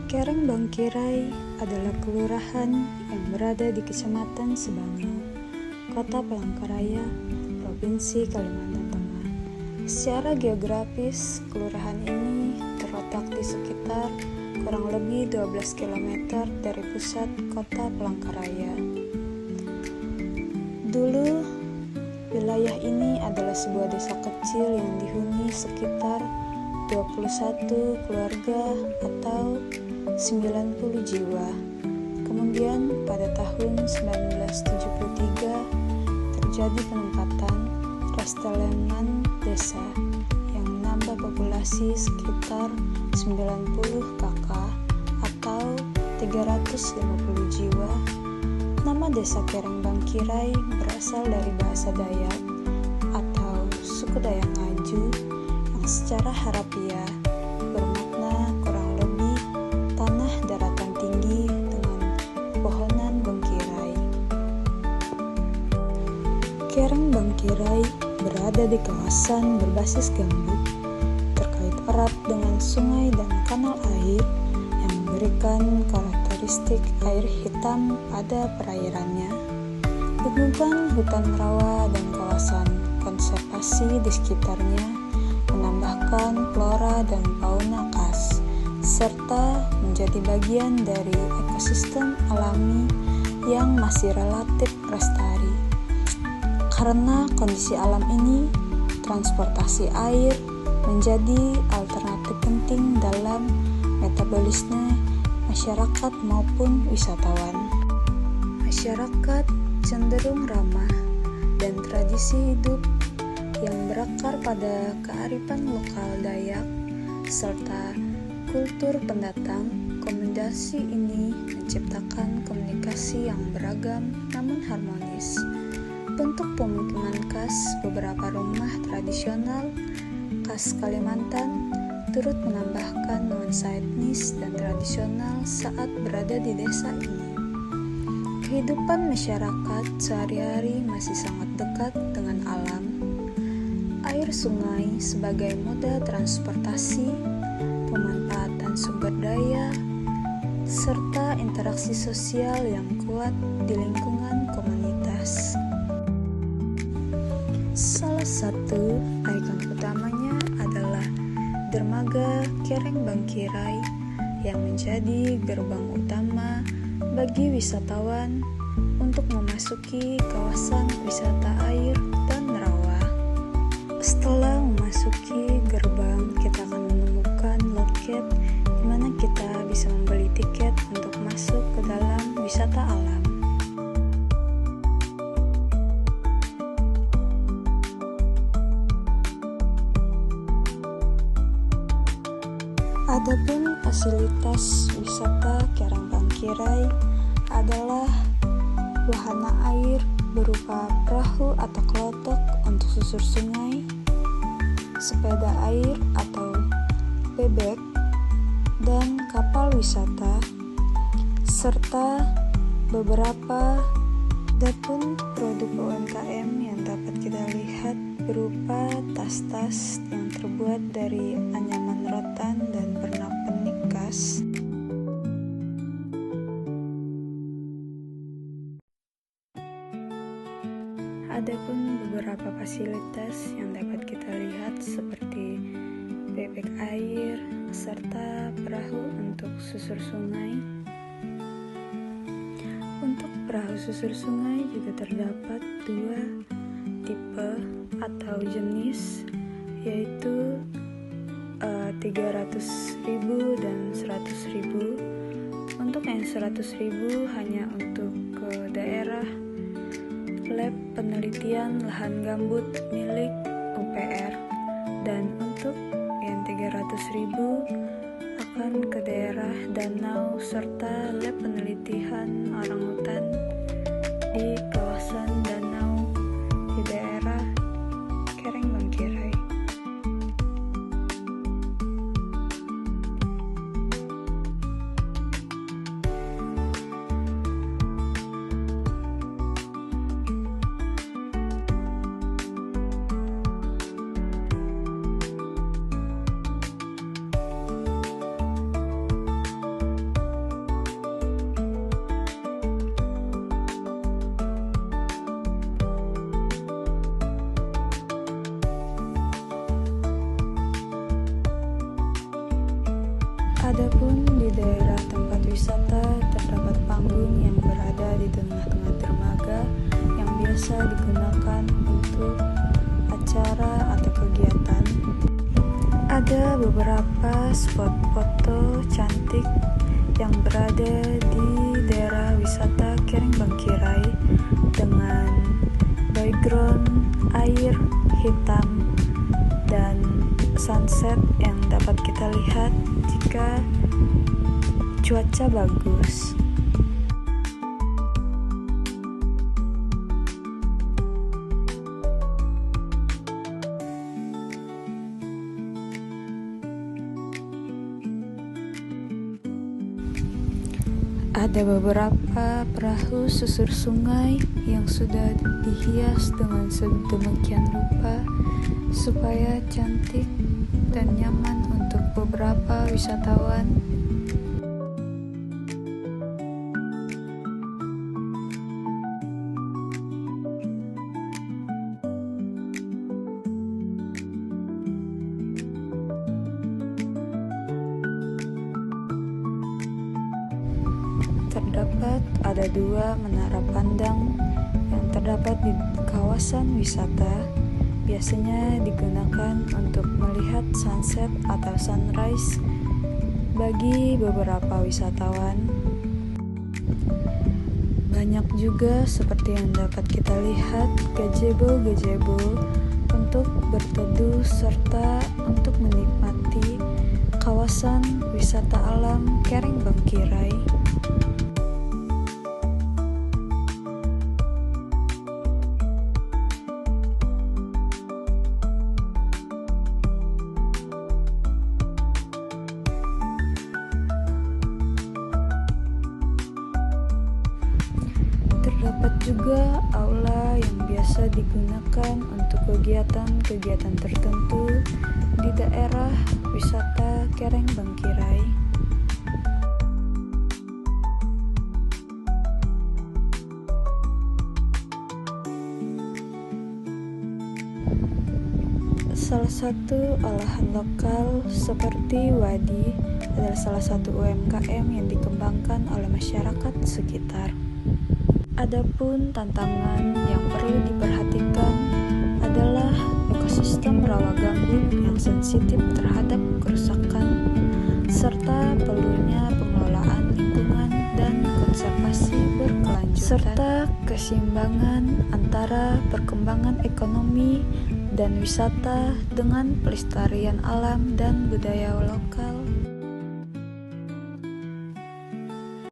Kereng Bangkirai adalah kelurahan yang berada di Kecamatan Sebangau, Kota Palangkaraya, Provinsi Kalimantan Tengah. Secara geografis, kelurahan ini terletak di sekitar kurang lebih 12 km dari pusat Kota Palangkaraya. Dulu, wilayah ini adalah sebuah desa kecil yang dihuni sekitar 21 keluarga atau 90 jiwa. Kemudian pada tahun 1973 terjadi penempatan restaleman desa yang menambah populasi sekitar 90 kakak atau 350 jiwa. Nama desa Kereng Bangkirai berasal dari bahasa Dayak atau suku Dayak Ngaju yang secara harafiah bermakna kurang lebih tanah daratan tinggi dengan pepohonan bangkirai. Kereng Bangkirai berada di kawasan berbasis gambut, terkait erat dengan sungai dan kanal air yang memberikan karakteristik air hitam pada perairannya. Lingkungan hutan rawa dan kawasan konservasi di sekitarnya menambahkan flora dan fauna khas, serta menjadi bagian dari ekosistem alami yang masih relatif lestari. Karena kondisi alam ini, transportasi air menjadi alternatif penting dalam metabolisme masyarakat maupun wisatawan. Masyarakat cenderung ramah dan tradisi hidup yang berakar pada kearifan lokal Dayak serta kultur pendatang. Kombinasi ini menciptakan komunikasi yang beragam namun harmonis. Bentuk pemukiman khas beberapa rumah tradisional khas Kalimantan turut menambahkan nuansa etnis dan tradisional saat berada di desa ini. Kehidupan masyarakat sehari-hari masih sangat dekat dengan alam. Air sungai sebagai moda transportasi, pemanfaatan sumber daya, serta interaksi sosial yang kuat di lingkungan komunitas. Salah satu ikon utamanya adalah Dermaga Kereng Bangkirai yang menjadi gerbang utama bagi wisatawan untuk memasuki kawasan wisata air dan rawa. Setelah memasuki gerbang, kita akan menemukan loket di mana kita bisa membeli tiket untuk masuk ke dalam wisata alam. Adapun fasilitas wisata Kereng Bangkirai adalah wahana air berupa perahu atau kelotok untuk susur sungai, sepeda air atau bebek, dan kapal wisata, serta beberapa adapun produk UMKM yang dapat kita lihat berupa tas-tas yang terbuat dari anyaman rotan dan pernak-pernik khas. Adapun beberapa fasilitas yang dapat kita lihat seperti bebek air serta perahu untuk susur sungai. Untuk perahu susur sungai juga terdapat dua tipe atau jenis, yaitu 300.000 dan 100.000. Untuk yang 100.000 hanya untuk ke daerah lab penelitian lahan gambut milik UPR, dan untuk yang 300.000 akan ke daerah danau serta lab penelitian orangutan di kawasan danau di daerah Kereng Bangkirai. Adapun di daerah tempat wisata terdapat panggung yang berada di tengah-tengah dermaga yang biasa digunakan untuk acara atau kegiatan. Ada beberapa spot foto cantik yang berada di daerah wisata Kereng Bangkirai dengan background air hitam dan sunset yang dapat kita lihat jika cuaca bagus. Ada beberapa perahu susur sungai yang sudah dihias dengan sedemikian rupa supaya cantik dan nyaman untuk beberapa wisatawan. Terdapat ada 2 menara pandang yang terdapat di kawasan wisata. Biasanya digunakan untuk melihat sunset atau sunrise bagi beberapa wisatawan. Banyak juga seperti yang dapat kita lihat gazebo untuk berteduh serta untuk menikmati kawasan wisata alam Kereng Bangkirai. Terdapat juga aula yang biasa digunakan untuk kegiatan-kegiatan tertentu di daerah wisata Kereng Bangkirai. Salah satu olahan lokal seperti wadi adalah salah satu UMKM yang dikembangkan oleh masyarakat sekitar. Adapun tantangan yang perlu diperhatikan adalah ekosistem rawa gambut yang sensitif terhadap kerusakan, serta perlunya pengelolaan lingkungan dan konservasi berkelanjutan, serta keseimbangan antara perkembangan ekonomi dan wisata dengan pelestarian alam dan budaya lokal